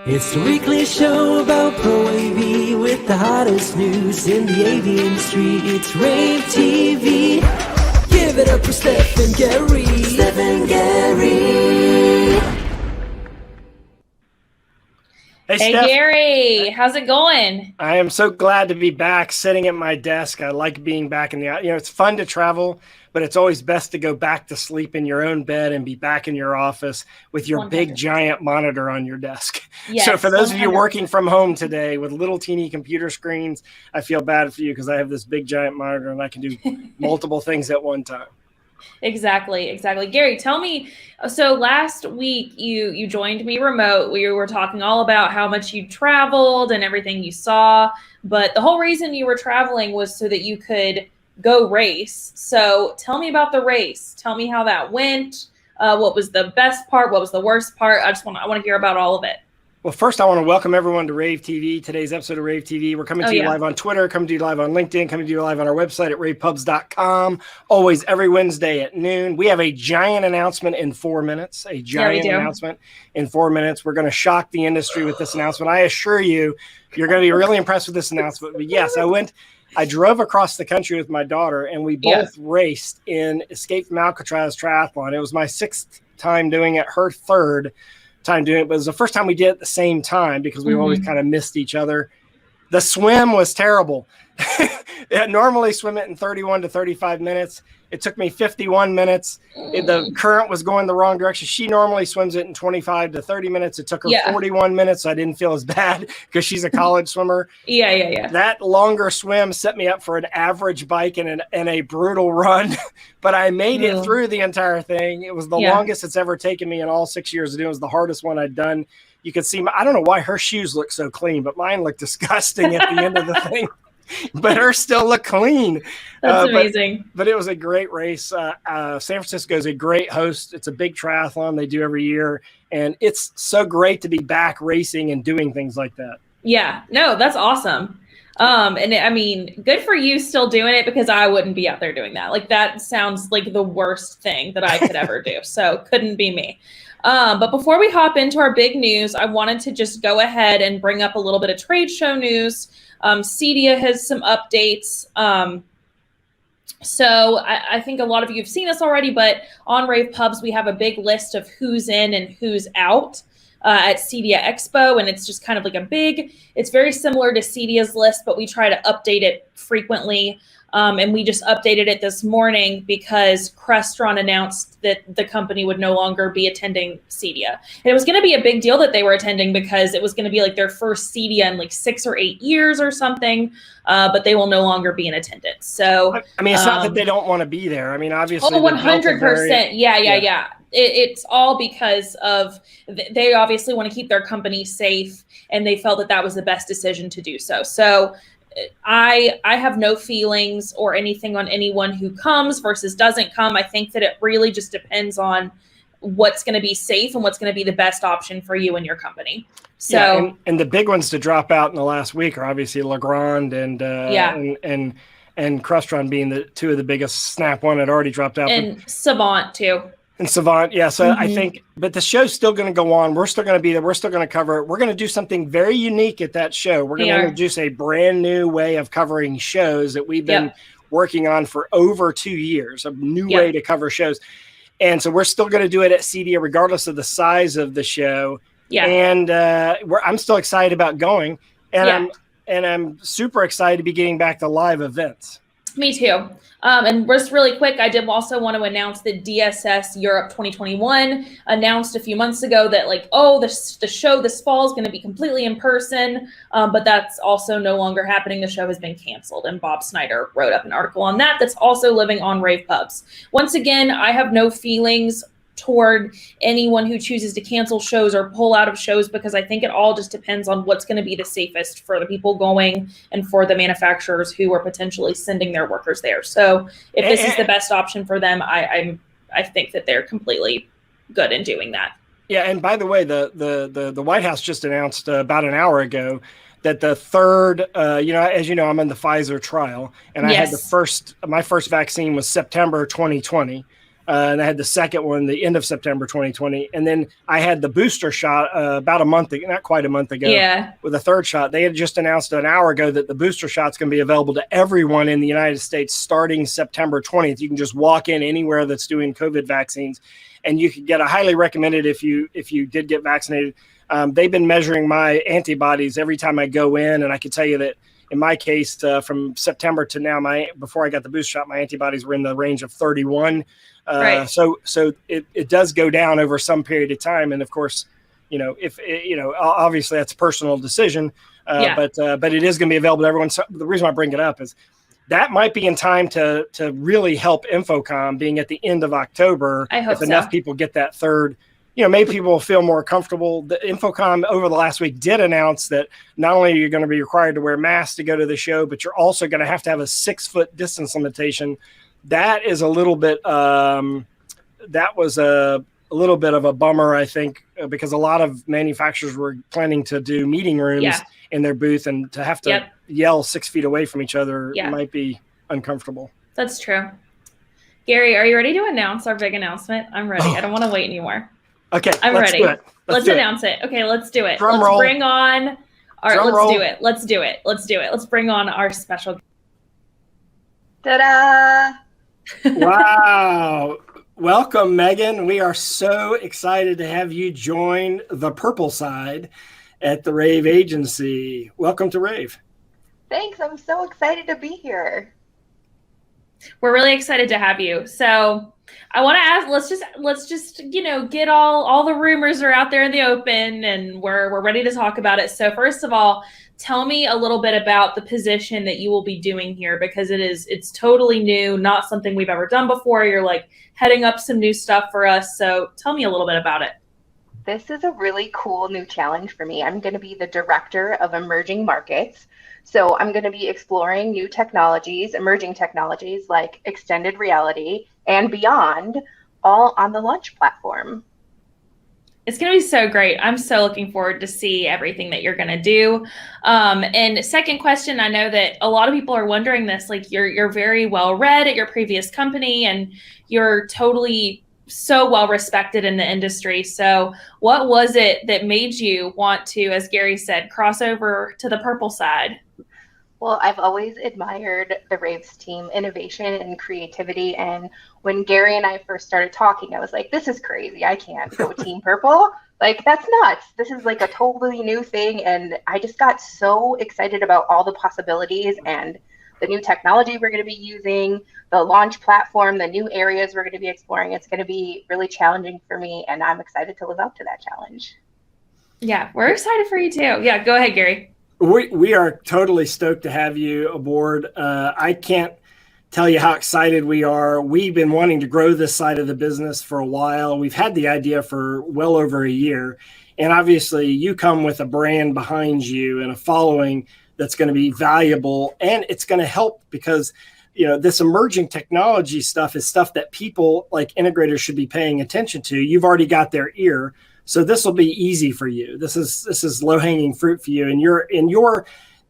It's the weekly show about rAVe with the hottest news in the AV industry. It's rAVe TV. Give it up for Steph and Gary. Steph and Gary. Hey, Steph. Gary, how's it going? I am so glad to be back sitting at my desk. I like being back in the, it's fun to travel, but it's always best to go back to sleep in your own bed and be back in your office with your 100%. big giant monitor on your desk. Yes, so for those 100%. of you working from home today with little teeny computer screens, I feel bad for you because I have this big giant monitor and I can do multiple things at one time. Exactly. Gary, tell me, so last week you joined me remote. We were talking all about how much you traveled and everything you saw, but the whole reason you were traveling was so that you could go race. So tell me about the race. Tell me how that went. What was the best part? What was the worst part? I want to hear about all of it. Well, first, I want to welcome everyone to rAVe TV. Today's episode of rAVe TV. We're coming to you live on Twitter, coming to you live on LinkedIn, coming to you live on our website at ravepubs.com. Always every Wednesday at noon. We have a giant announcement in 4 minutes. Announcement in 4 minutes. We're going to shock the industry with this announcement. I assure you, you're going to be really impressed with this announcement. But yes, I drove across the country with my daughter, and we both raced in Escape from Alcatraz triathlon. It was my 6th time doing it, her 3rd time doing it, but it was the first time we did it at the same time because we always kind of missed each other. The swim was terrible. Normally swim it in 31 to 35 minutes. It took me 51 minutes. The current was going the wrong direction. She normally swims it in 25 to 30 minutes. It took her 41 minutes. So I didn't feel as bad because she's a college swimmer. Yeah. That longer swim set me up for an average bike and a brutal run, but I made it through the entire thing. It was the longest it's ever taken me in all 6 years to do. It was the hardest one I'd done. You could see, I don't know why her shoes look so clean, but mine looked disgusting at the end of the thing. But hers still look clean. That's amazing. But it was a great race. San Francisco is a great host. It's a big triathlon they do every year. And it's so great to be back racing and doing things like that. Yeah, no, that's awesome. And I mean, good for you still doing it because I wouldn't be out there doing that. Like that sounds like the worst thing that I could ever do. So couldn't be me. But before we hop into our big news, I wanted to just go ahead and bring up a little bit of trade show news. CEDIA has some updates. So I think a lot of you have seen this already, but on rAVe Pubs, we have a big list of who's in and who's out at CEDIA Expo. And it's just kind of like it's very similar to CEDIA's list, but we try to update it frequently. And we just updated it this morning because Crestron announced that the company would no longer be attending CEDIA. And it was going to be a big deal that they were attending because it was going to be like their first CEDIA in like 6 or 8 years or something, but they will no longer be in attendance. So, I mean, it's not that they don't want to be there. I mean, obviously. Oh, 100%. Yeah. It's all because of they obviously want to keep their company safe, and they felt that that was the best decision to do so. So I have no feelings or anything on anyone who comes versus doesn't come. I think that it really just depends on what's going to be safe and what's going to be the best option for you and your company. So and the big ones to drop out in the last week are obviously Legrand and Crestron being the two of the biggest. Snap One had already dropped out, and Savant too. And Savant, yeah. So I think, but the show's still going to go on. We're still going to be there. We're still going to cover it. We're going to do something very unique at that show. We're going to introduce a brand new way of covering shows that we've been working on for over 2 years, a new way to cover shows. And so we're still going to do it at CEDIA, regardless of the size of the show. Yeah. And I'm still excited about going. And I'm super excited to be getting back to live events. Me too. And just really quick, I did also want to announce that DSS Europe 2021 announced a few months ago that the show this fall is going to be completely in person, but that's also no longer happening. The show has been canceled, and Bob Snyder wrote up an article on that. That's also living on rAVe Pubs. Once again, I have no feelings toward anyone who chooses to cancel shows or pull out of shows because I think it all just depends on what's going to be the safest for the people going and for the manufacturers who are potentially sending their workers there. So if this is the best option for them, I think that they're completely good in doing that. Yeah, and by the way, the White House just announced about an hour ago that the third, as you know, I'm in the Pfizer trial, and I had my first vaccine was September 2020. and I had the second one the end of September 2020. And then I had the booster shot about a month ago, not quite a month ago, with a third shot. They had just announced an hour ago that the booster shot's going to be available to everyone in the United States starting September 20th. You can just walk in anywhere that's doing COVID vaccines, and you could get a highly recommended if you did get vaccinated. They've been measuring my antibodies every time I go in, and I can tell you that in my case, from September to now, before I got the booster shot, my antibodies were in the range of 31. Right. So it does go down over some period of time, and of course, obviously that's a personal decision. But it is going to be available to everyone. So the reason I bring it up is that might be in time to really help Infocom being at the end of October. I hope if enough people get that third. Maybe people will feel more comfortable. The Infocom over the last week did announce that not only are you going to be required to wear masks to go to the show, but you're also going to have a 6-foot distance limitation. That is a little bit. That was a little bit of a bummer, I think, because a lot of manufacturers were planning to do meeting rooms in their booth, and to have to yell 6 feet away from each other might be uncomfortable. That's true. Gary, are you ready to announce our big announcement? I'm ready. I don't want to wait anymore. Okay, I'm ready. Do it. Let's announce it. Okay, let's do it. Drum roll. Bring on our. Drum let's roll. do it. Let's do it. Let's do it. Let's bring on our special. Ta-da! Wow. Welcome, Megan. We are so excited to have you join the purple side at the rAVe agency. Welcome to rAVe. Thanks. I'm so excited to be here. We're really excited to have you. So I want to ask, let's just get all the rumors are out there in the open, and we're ready to talk about it. So first of all, tell me a little bit about the position that you will be doing here, because it's totally new, not something we've ever done before. You're like heading up some new stuff for us. So tell me a little bit about it. This is a really cool new challenge for me. I'm going to be the director of emerging markets. So I'm going to be exploring new technologies, emerging technologies like extended reality and beyond, all on the launch platform. It's going to be so great. I'm so looking forward to see everything that you're going to do. And second question, I know that a lot of people are wondering this, like you're very well read at your previous company, and you're totally so well respected in the industry. So what was it that made you want to, as Gary said, cross over to the purple side? Well, I've always admired the rAVe's team innovation and creativity. And when Gary and I first started talking, I was like, this is crazy. I can't go Team Purple. Like, that's nuts. This is like a totally new thing. And I just got so excited about all the possibilities and the new technology we're going to be using, the launch platform, the new areas we're going to be exploring. It's going to be really challenging for me, and I'm excited to live up to that challenge. Yeah, we're excited for you too. Yeah, go ahead, Gary. We are totally stoked to have you aboard. I can't tell you how excited we are. We've been wanting to grow this side of the business for a while. We've had the idea for well over a year. And obviously you come with a brand behind you and a following that's going to be valuable. And it's going to help because, this emerging technology stuff is stuff that people like integrators should be paying attention to. You've already got their ear. So this will be easy for you. This is low-hanging fruit for you. And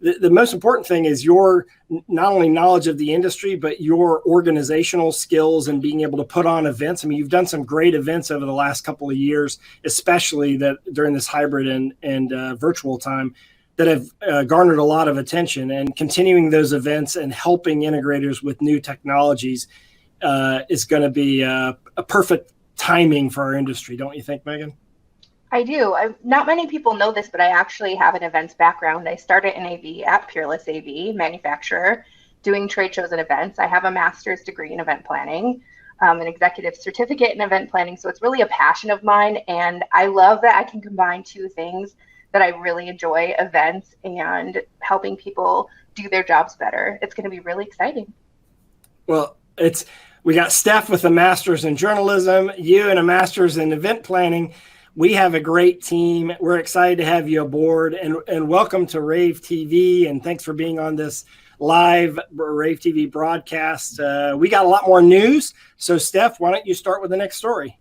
the most important thing is your not only knowledge of the industry, but your organizational skills and being able to put on events. I mean, you've done some great events over the last couple of years, especially that during this hybrid and virtual time that have garnered a lot of attention. And continuing those events and helping integrators with new technologies is going to be a perfect timing for our industry, don't you think, Megan? I do. Not many people know this, but I actually have an events background. I started in AV at Peerless AV, manufacturer, doing trade shows and events. I have a master's degree in event planning, an executive certificate in event planning. So it's really a passion of mine. And I love that I can combine two things that I really enjoy, events and helping people do their jobs better. It's going to be really exciting. Well, we got Steph with a master's in journalism, you and a master's in event planning. We have a great team. We're excited to have you aboard, and welcome to rAVe TV. And thanks for being on this live rAVe TV broadcast. We got a lot more news. So Steph, why don't you start with the next story?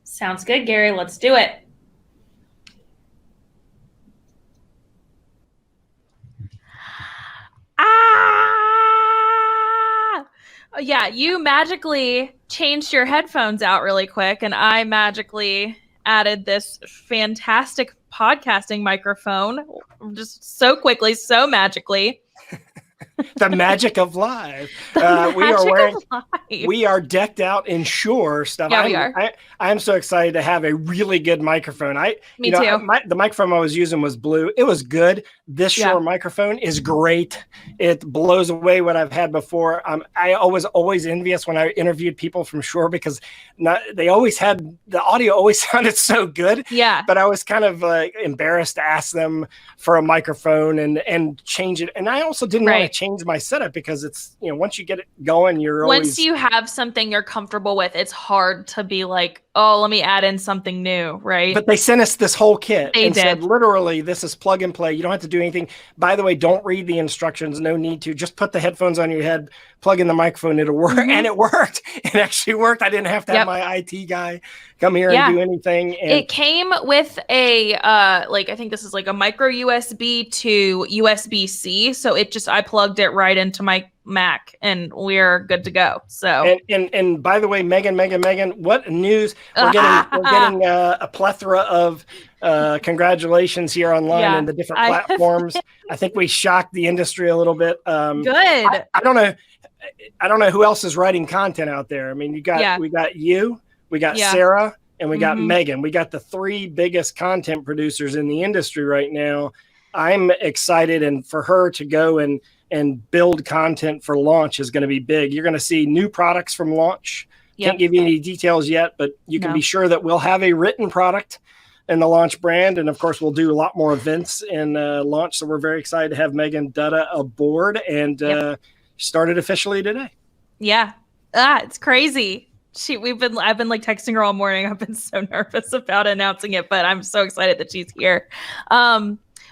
Sounds good, Gary. Let's do it. Yeah, you magically changed your headphones out really quick, and I magically added this fantastic podcasting microphone just so quickly, so magically. The magic of live. We are decked out in Shure stuff. Yeah, we are. I'm so excited to have a really good microphone. Me too. The microphone I was using was Blue. It was good. This Shure microphone is great. It blows away what I've had before. I was always envious when I interviewed people from Shure because they always had the audio always sounded so good. Yeah. But I was kind of embarrassed to ask them for a microphone and change it. And I also didn't want to change my setup because it's, once you get it going, once you have something you're comfortable with, it's hard to be like, oh, let me add in something new, right? But they sent us this whole kit and said, literally, this is plug and play. You don't have to do anything. By the way, don't read the instructions. No need to. Just put the headphones on your head, plug in the microphone. It'll work. Mm-hmm. And it worked. It actually worked. I didn't have to have my IT guy come here and do anything. And it came with a, I think this is like a micro USB to USB-C. So I plugged it right into my Mac and we're good to go. So and by the way, Megan, what news? We're getting a plethora of congratulations here online and the different platforms. I think we shocked the industry a little bit. Good. I don't know who else is writing content out there. I mean, we got you, we got Sarah, and we got Megan. We got the three biggest content producers in the industry right now. I'm excited, and for her to go and build content for launch is going to be big. You're going to see new products from launch. Can't give you any details yet, but you can be sure that we'll have a written product in the launch brand. And of course, we'll do a lot more events in launch. So we're very excited to have Megan Dutta aboard and started officially today. Yeah. It's crazy. I've been like texting her all morning. I've been so nervous about announcing it, but I'm so excited that she's here.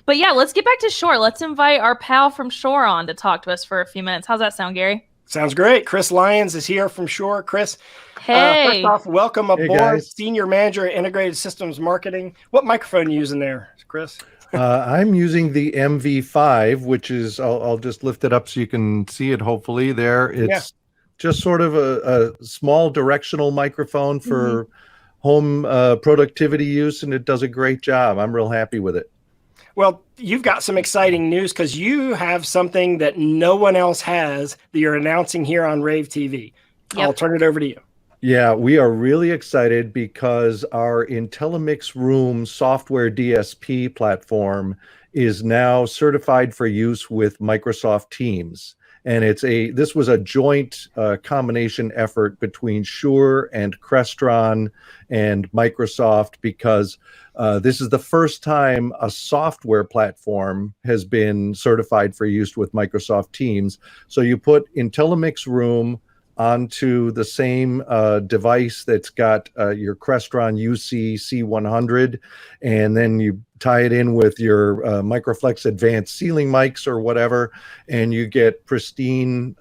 But yeah, let's get back to Shure. Let's invite our pal from Shure on to talk to us for a few minutes. How's that sound, Gary? Sounds great. Chris Lyons is here from Shure. Chris, hey. First off, welcome aboard, Senior Manager at Integrated Systems Marketing. What microphone are you using there, Chris? I'm using the MV5, which is, I'll just lift it up so you can see it hopefully there. It's just sort of a small directional microphone for home productivity use, and it does a great job. I'm real happy with it. Well, you've got some exciting news because you have something that no one else has that you're announcing here on rAVe TV. Yep. I'll turn it over to you. Yeah, we are really excited because our IntelliMix Room software DSP platform is now certified for use with Microsoft Teams. And this was a joint combination effort between Shure and Crestron and Microsoft because this is the first time a software platform has been certified for use with Microsoft Teams. So you put IntelliMix Room onto the same device that's got your Crestron UC C100, and then you tie it in with your Microflex Advanced ceiling mics or whatever, and you get pristine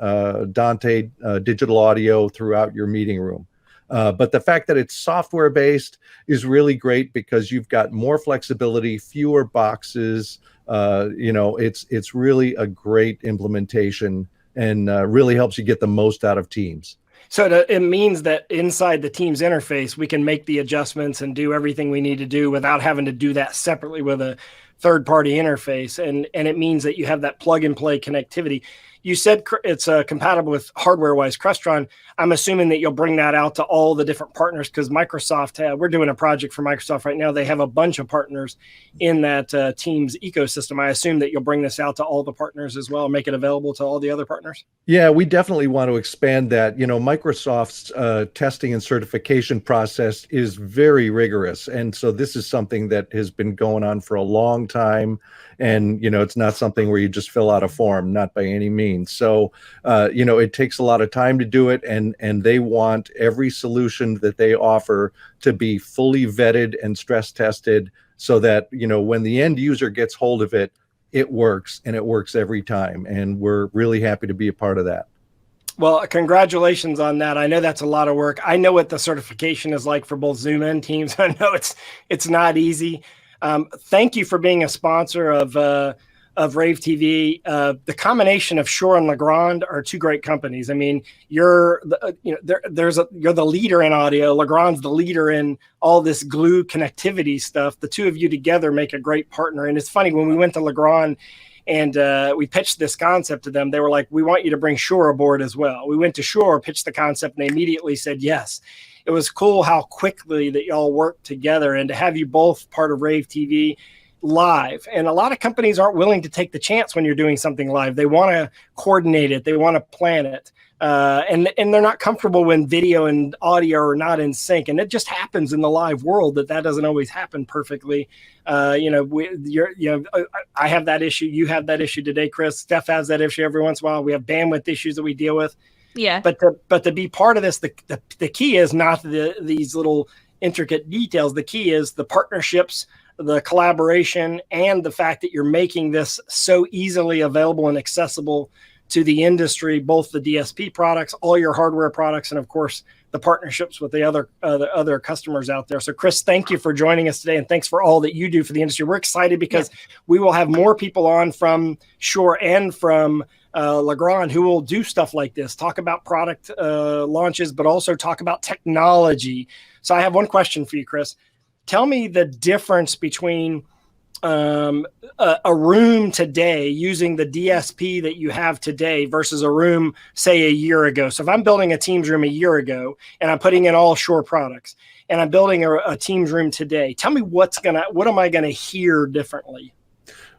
Dante digital audio throughout your meeting room. But the fact that it's software-based is really great because you've got more flexibility, fewer boxes. It's really a great implementation and really helps you get the most out of Teams. So it means that inside the Teams interface, we can make the adjustments and do everything we need to do without having to do that separately with a third-party interface. And it means that you have that plug-and-play connectivity. You said it's compatible with hardware-wise Crestron. I'm assuming that you'll bring that out to all the different partners because Microsoft, we're doing a project for Microsoft right now. They have a bunch of partners in that Teams ecosystem. I assume that you'll bring this out to all the partners as well, make it available to all the other partners. Yeah, we definitely want to expand that. Microsoft's testing and certification process is very rigorous. And so this is something that has been going on for a long time. And, it's not something where you just fill out a form, not by any means. So, it takes a lot of time to do it. And they want every solution that they offer to be fully vetted and stress tested so that, when the end user gets hold of it, it works, and it works every time. And we're really happy to be a part of that. Well, congratulations on that. I know that's a lot of work. I know what the certification is like for both Zoom and Teams. I know it's not easy. Thank you for being a sponsor of rAVe TV. The combination of Shure and Legrand are two great companies. I mean, you're the leader in audio. Legrand's the leader in all this glue connectivity stuff. The two of you together make a great partner. And it's funny, when we went to Legrand and we pitched this concept to them, they were like, we want you to bring Shure aboard as well. We went to Shure, pitched the concept, and they immediately said yes. It was cool how quickly that y'all worked together, and to have you both part of rAVe TV live. And a lot of companies aren't willing to take the chance when you're doing something live. They want to coordinate it. They want to plan it. And they're not comfortable when video and audio are not in sync. And it just happens in the live world that doesn't always happen perfectly. I have that issue. You have that issue today, Chris. Steph has that issue every once in a while. We have bandwidth issues that we deal with. Yeah. But to be part of this, the key is not these little intricate details. The key is the partnerships, the collaboration, and the fact that you're making this so easily available and accessible to the industry, both the DSP products, all your hardware products, and of course the partnerships with the other customers out there. So Chris, thank you for joining us today, and thanks for all that you do for the industry. We're excited because we will have more people on from Shure and from Legrand who will do stuff like this, talk about product launches, but also talk about technology. So I have one question for you, Chris. Tell me the difference between a room today using the DSP that you have today versus a room, say, a year ago. So if I'm building a Teams room a year ago and I'm putting in all Shure products, and I'm building a Teams room today, tell me what am I gonna hear differently?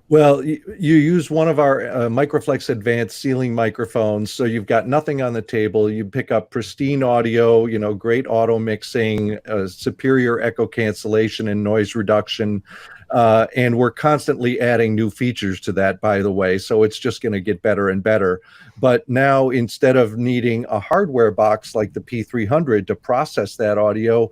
Well, you use one of our Microflex Advanced ceiling microphones, so you've got nothing on the table. You pick up pristine audio, great auto mixing, superior echo cancellation and noise reduction, and we're constantly adding new features to that, by the way, so it's just going to get better and better. But now, instead of needing a hardware box like the P300 to process that audio,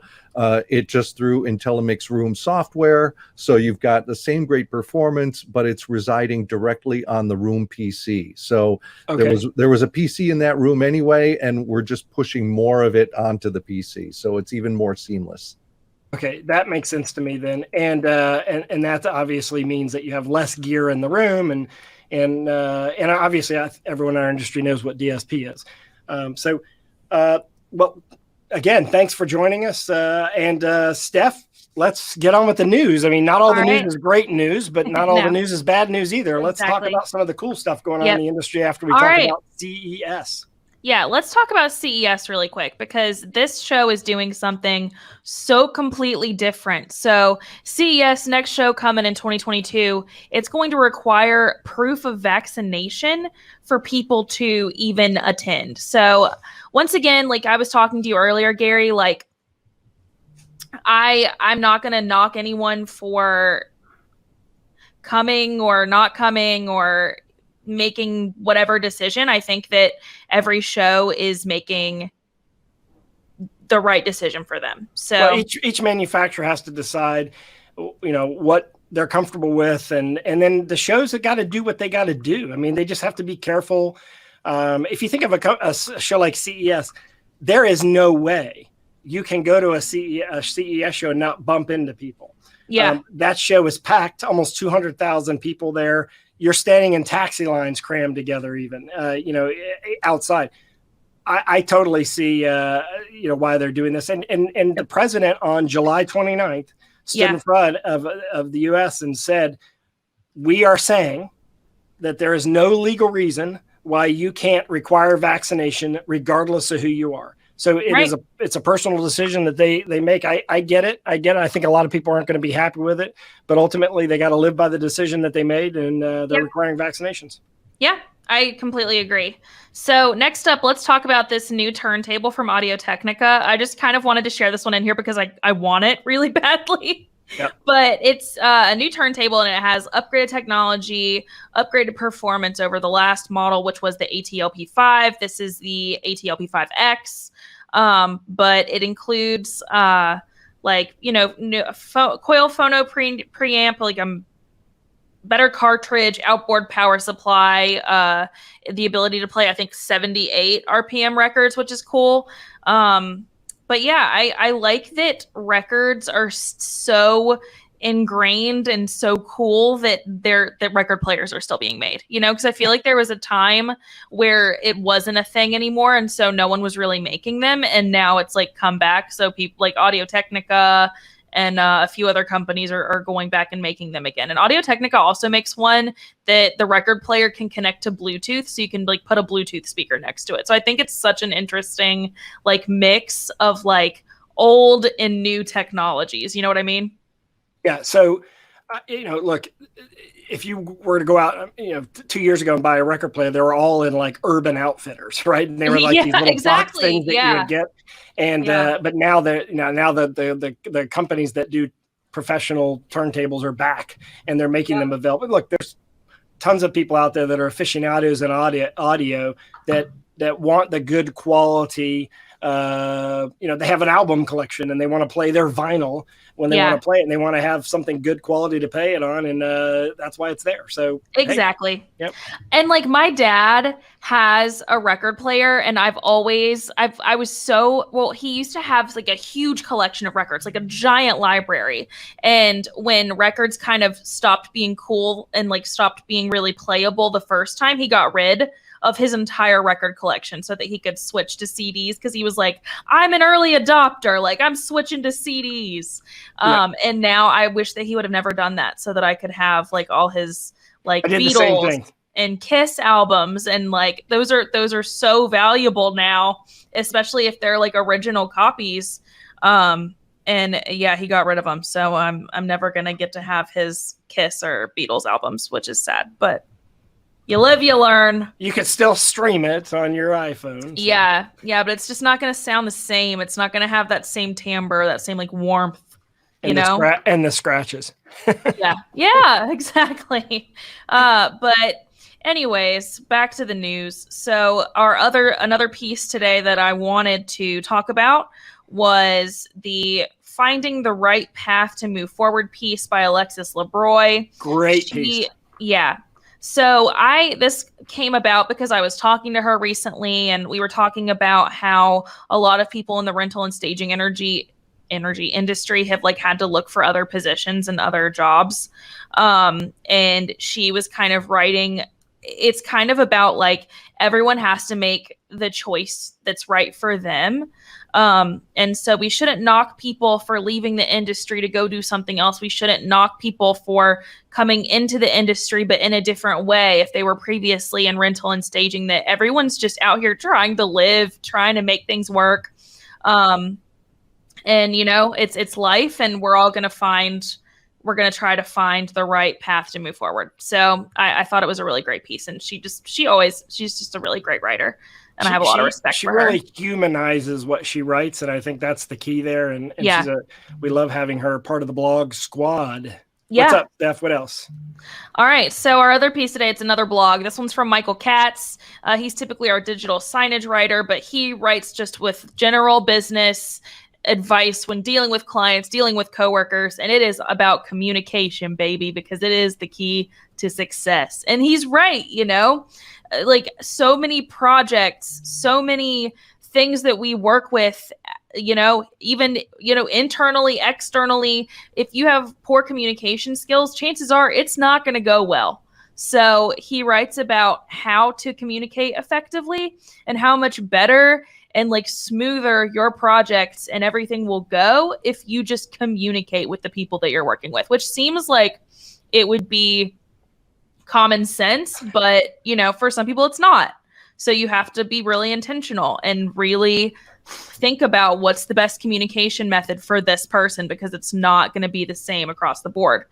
it just threw IntelliMix Room software, so you've got the same great performance, but it's residing directly on the room PC. So there was a PC in that room anyway, and we're just pushing more of it onto the PC, so it's even more seamless. Okay, that makes sense to me then, and that obviously means that you have less gear in the room, and obviously everyone in our industry knows what DSP is. Well, again, thanks for joining us, and Steph, let's get on with the news. I mean, not all the news is great news, but not all the news is bad news either. Let's talk about some of the cool stuff going on in the industry after we talk about CES. Yeah, let's talk about CES really quick, because this show is doing something so completely different. So CES, next show coming in 2022, it's going to require proof of vaccination for people to even attend. So once again, like I was talking to you earlier, Gary, like I'm not going to knock anyone for coming or not coming or making whatever decision. I think that every show is making the right decision for them. So each manufacturer has to decide, what they're comfortable with, and then the shows have got to do what they got to do. I mean, they just have to be careful. If you think of a show like CES, there is no way you can go to a CES show and not bump into people. Yeah, that show is packed, almost 200,000 people there. You're standing in taxi lines crammed together, even, outside. I totally see, why they're doing this. And the president on July 29th stood in front of the U.S. and said, we are saying that there is no legal reason why you can't require vaccination regardless of who you are. So it's a personal decision that they make. I get it. I think a lot of people aren't going to be happy with it, but ultimately they got to live by the decision that they made, and they're requiring vaccinations. Yeah, I completely agree. So next up, let's talk about this new turntable from Audio-Technica. I just kind of wanted to share this one in here because I want it really badly. Yep. But it's a new turntable, and it has upgraded technology, upgraded performance over the last model, which was the ATLP5. This is the ATLP5X. But it includes coil phono preamp, like better cartridge, outboard power supply, the ability to play, I think, 78 RPM records, which is cool. But yeah, I like that records are so ingrained and so cool that record players are still being made, because I feel like there was a time where it wasn't a thing anymore, and so no one was really making them, and now it's like come back. So people like Audio-Technica and a few other companies are going back and making them again. And Audio-Technica also makes one that the record player can connect to Bluetooth, so you can like put a Bluetooth speaker next to it. So I think it's such an interesting like mix of like old and new technologies. You know what I mean? Yeah. So, look, if you were to go out, 2 years ago and buy a record player, they were all in like Urban Outfitters, right? And they were like these little box things that you would get. And but now the companies that do professional turntables are back, and they're making them available. Look, there's tons of people out there that are aficionados in audio that want the good quality. They have an album collection and they want to play their vinyl when they want to play it, and they want to have something good quality to play it on, and that's why it's there. So exactly. Hey. Yep. And like my dad has a record player, and he used to have like a huge collection of records, like a giant library. And when records kind of stopped being cool and like stopped being really playable the first time, he got rid of his entire record collection so that he could switch to CDs, because he was like, I'm an early adopter, like I'm switching to CDs. And now I wish that he would have never done that, so that I could have like all his like Beatles and Kiss albums, and like those are so valuable now, especially if they're like original copies. And yeah, he got rid of them, so I'm never gonna get to have his Kiss or Beatles albums, which is sad, but you live, you learn. You could still stream it on your iPhone. So. Yeah, but it's just not going to sound the same. It's not going to have that same timbre, that same like warmth, and the scratches. yeah, exactly. But anyways, back to the news. So another piece today that I wanted to talk about was the Finding the Right Path to Move Forward piece by Alexis LeBroy. Great piece. Yeah. So this came about because I was talking to her recently, and we were talking about how a lot of people in the rental and staging energy industry have like had to look for other positions and other jobs. And she was kind of writing, it's kind of about like everyone has to make the choice that's right for them. And so we shouldn't knock people for leaving the industry to go do something else. We shouldn't knock people for coming into the industry, but in a different way. If they were previously in rental and staging, that everyone's just out here trying to live, trying to make things work. And it's life, and we're all going to try to find the right path to move forward. So I thought it was a really great piece, and she's just a really great writer. And I have a lot of respect for her. She really humanizes what she writes, and I think that's the key there. And we love having her part of the blog squad. Yeah. What's up, Steph? What else? All right. So our other piece today, it's another blog. This one's from Michael Katz. He's typically our digital signage writer, but he writes just with general business advice when dealing with clients, dealing with coworkers, and it is about communication, baby, because it is the key to success. And he's right, like so many projects, so many things that we work with, even, internally, externally, if you have poor communication skills, chances are it's not going to go well. So he writes about how to communicate effectively and how much better and like smoother your projects and everything will go if you just communicate with the people that you're working with, which seems like it would be common sense, but for some people it's not. So you have to be really intentional and really think about what's the best communication method for this person, because it's not going to be the same across the board.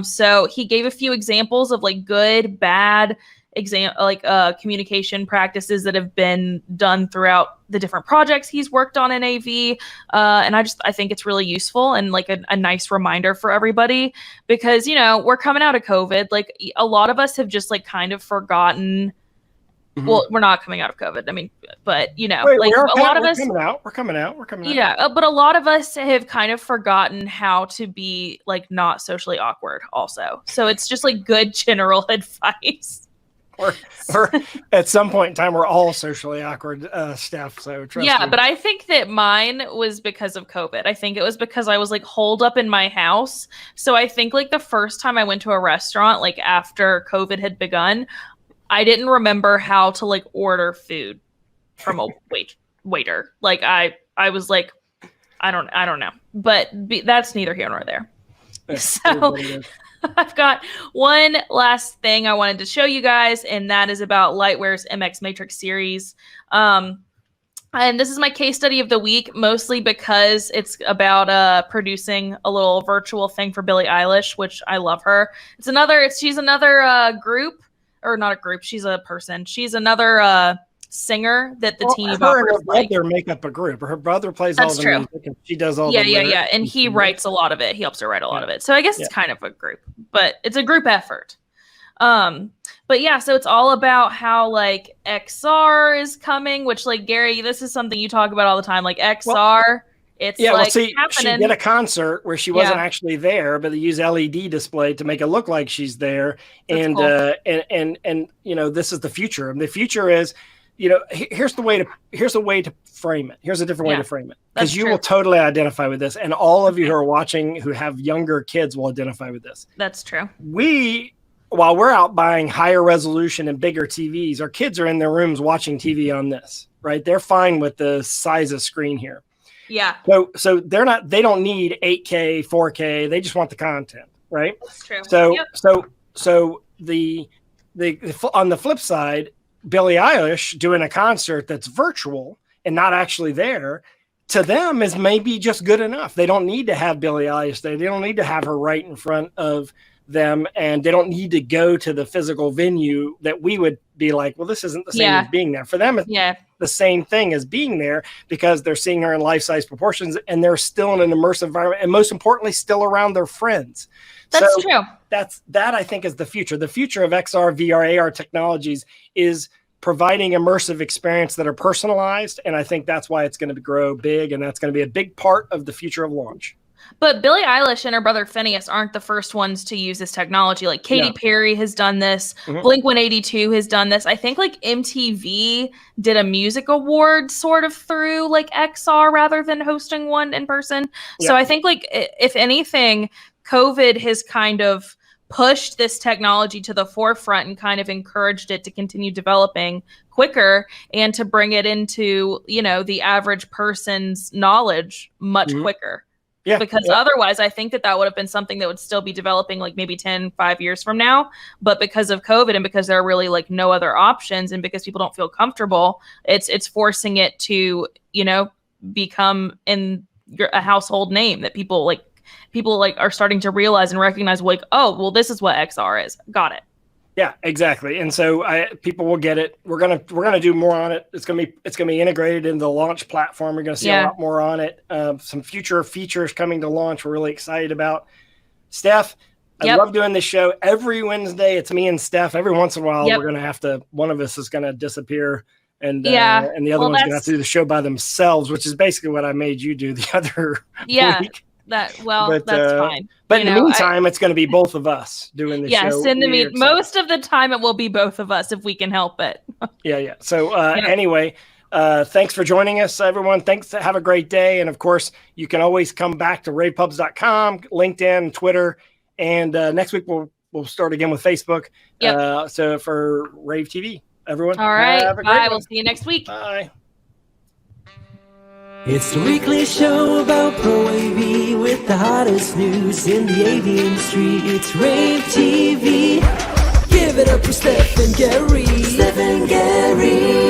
So he gave a few examples of like good, bad communication practices that have been done throughout the different projects he's worked on in AV. And I think it's really useful and like a nice reminder for everybody, because, we're coming out of COVID. Like a lot of us have just like kind of forgotten. Mm-hmm. Well, we're not coming out of COVID. I mean, but we're coming out. Yeah. But a lot of us have kind of forgotten how to be like not socially awkward also. So it's just like good general advice. we're at some point in time, we're all socially awkward, Steph. So trust me. But I think that mine was because of COVID. I think it was because I was like holed up in my house. So I think like the first time I went to a restaurant, like after COVID had begun, I didn't remember how to like order food from a waiter. Like I was like, I don't know, but that's neither here nor there. So I've got one last thing I wanted to show you guys, and that is about Lightware's MX Matrix series. And this is my case study of the week, mostly because it's about producing a little virtual thing for Billie Eilish, which I love her. She's another group, or not a group, she's a person. She's another singer that the team her and her brother make up a group. Her brother plays all the music and she does all the lyrics. And he writes a lot of it. He helps her write a lot of it. So I guess it's kind of a group, but it's a group effort. But yeah, so it's all about how like XR is coming, which like Gary, this is something you talk about all the time, like XR. Happening. She did a concert where she wasn't actually there, but they use LED display to make it look like she's there. And cool. and you know, this is the future. And the future is, you know, here's a way to frame it. Here's a different way to frame it, because you will totally identify with this, and all of you who are watching who have younger kids will identify with this. That's true. While we're out buying higher resolution and bigger TVs, our kids are in their rooms watching TV on this, right? They're fine with the size of screen here. Yeah. So they don't need 8K, 4K. They just want the content, right? That's true. So the on the flip side, Billie Eilish doing a concert that's virtual and not actually there, to them is maybe just good enough. They don't need to have Billie Eilish there. They don't need to have her right in front of them, and they don't need to go to the physical venue that we would be like, well, this isn't the same as being there. For them, it's the same thing as being there, because they're seeing her in life-size proportions and they're still in an immersive environment, and most importantly, still around their friends. That's true. That I think is the future. The future of XR, VR, AR technologies is providing immersive experience that are personalized. And I think that's why it's going to grow big. And that's going to be a big part of the future of launch. But Billie Eilish and her brother Phineas aren't the first ones to use this technology. Like Katy Perry has done this. Blink 182 has done this. I think like MTV did a music award sort of through like XR rather than hosting one in person. So I think like if anything, COVID has kind of pushed this technology to the forefront and kind of encouraged it to continue developing quicker and to bring it into, you know, the average person's knowledge much quicker. Yeah, because otherwise I think that would have been something that would still be developing like maybe 5 years from now. But because of COVID and because there are really like no other options and because people don't feel comfortable, it's forcing it to, you know, become a household name that people are starting to realize and recognize, like, oh, well, this is what XR is. Got it. Yeah, exactly. And so people will get it. We're gonna do more on it. It's gonna be integrated into the launch platform. We're gonna see a lot more on it. Some future features coming to launch. We're really excited about. Steph, I love doing this show every Wednesday. It's me and Steph. Every once in a while, we're gonna have to. One of us is gonna disappear, and the other one's gonna have to do the show by themselves, which is basically what I made you do the other week. That's fine. But in the meantime, it's going to be both of us doing the show. Yes, most of the time it will be both of us if we can help it. Yeah. So anyway, thanks for joining us, everyone. Thanks. Have a great day. And of course, you can always come back to ravepubs.com, LinkedIn, Twitter, and next week we'll start again with Facebook. So for Rave TV, everyone. All right. Bye. We'll see you next week. Bye. It's the weekly show about Pro AV with the hottest news in the AV industry. It's Rave TV. Give it up for Steph and Gary. Steph and Gary.